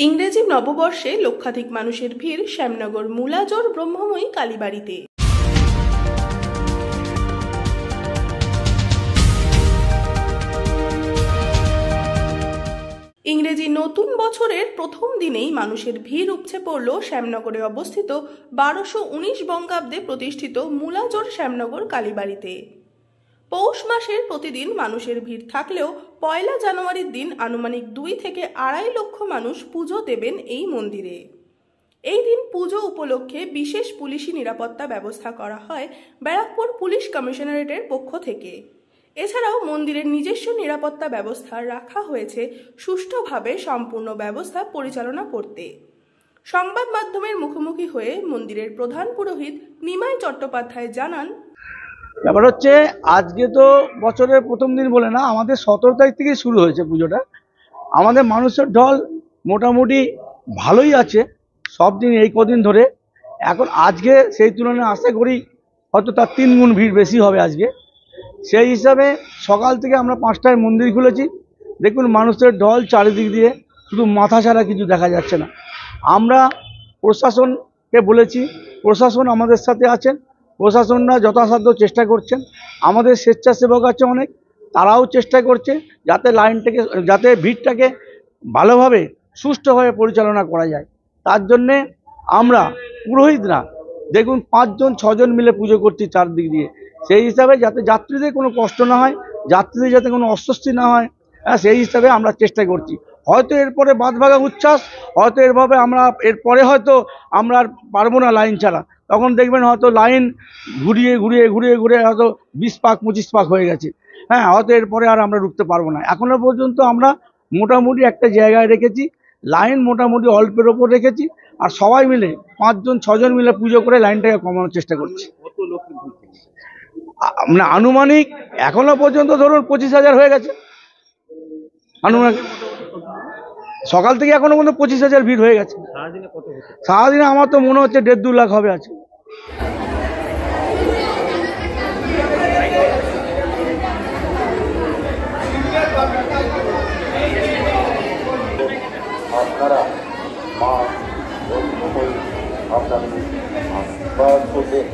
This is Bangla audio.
ইংরেজি নববর্ষে লক্ষাধিক মানুষের ভিড় শ্যামনগর মুলাজোর ব্রহ্মময়ী কালীবাড়িতে। ইংরেজি নতুন বছরের প্রথম দিনেই মানুষের ভিড় উপচে পড়ল শ্যামনগরে অবস্থিত 1219 বঙ্গাব্দে প্রতিষ্ঠিত মুলাজোর শ্যামনগর কালীবাড়িতে। পৌষ মাসের প্রতিদিন মানুষের ভিড় থাকলেও পয়লা জানুয়ারির দিন আনুমানিক 2 থেকে 2.5 লক্ষ মানুষ পুজো দেবেন এই মন্দিরে। এই দিন পুজো উপলক্ষে বিশেষ পুলিশি নিরাপত্তা ব্যবস্থা করা হয় ব্যারাকপুর পুলিশ কমিশনারেটের পক্ষ থেকে। এছাড়াও মন্দিরের নিজস্ব নিরাপত্তা ব্যবস্থা রাখা হয়েছে সুষ্ঠুভাবে সম্পূর্ণ ব্যবস্থা পরিচালনা করতে। সংবাদ মাধ্যমের মুখোমুখি হয়ে মন্দিরের প্রধান পুরোহিত নিমাই চট্টোপাধ্যায় জানান, ব্যাপার হচ্ছে আজকে তো বছরের প্রথম দিন বলে না, আমাদের 17 তারিখ থেকে শুরু হয়েছে পুজোটা। আমাদের মানুষের ঢল মোটামুটি ভালোই আছে সব দিন এই কদিন ধরে। এখন আজকে সেই তুলনায় আশা করি হয়তো তার 3 গুণ ভিড় বেশি হবে আজকে। সেই হিসাবে সকাল থেকে আমরা 5টায় মন্দির খুলেছি। দেখুন মানুষের ঢল চারিদিক দিয়ে, শুধু মাথা ছাড়া কিছু দেখা যাচ্ছে না। আমরা প্রশাসনকে বলেছি, প্রশাসন আমাদের সাথে আছেন, প্রশাসনরা যথাসাধ্য চেষ্টা করছেন। আমাদের স্বেচ্ছাসেবক আছে অনেক, তারাও চেষ্টা করছে যাতে ভিড়টাকে ভালোভাবে সুষ্ঠুভাবে পরিচালনা করা যায়। তার জন্যে আমরা পুরোহিতরা দেখুন 5-6 জন মিলে পুজো করছি চারদিক দিয়ে। সেই হিসাবে যাতে যাত্রীদের কোনো কষ্ট না হয়, যাত্রীদের যাতে কোনো অস্বস্তি না হয়, সেই হিসাবে আমরা চেষ্টা করছি। হয়তো এরপরে বাঁধভাঙা উচ্ছ্বাস, হয়তো এরপরে হয়তো আমরা আর পারবো না লাইন ছাড়া। তখন দেখবেন হয়তো লাইন ঘুরিয়ে হয়তো 20 পাক 25 পাক হয়ে গেছে। হয়তো এরপরে আর আমরা রুখতে পারবো না। এখনো পর্যন্ত আমরা মোটামুটি একটা জায়গায় রেখেছি, লাইন মোটামুটি অল্পের ওপর রেখেছি, আর সবাই মিলে 5-6 জন মিলে পুজো করে লাইনটাকে কমানোর চেষ্টা করছি। মানে আনুমানিক এখনো পর্যন্ত ধরুন 25,000 হয়ে গেছে আনুমানিক। সকাল থেকে এখনো পর্যন্ত 25,000 ভিড় হয়ে গেছে। সারাদিনে আমার তো মনে হচ্ছে 1.5-2 লাখ হবে আছে। আপনারা মা আপনাদের আশীর্বাদ করবেন।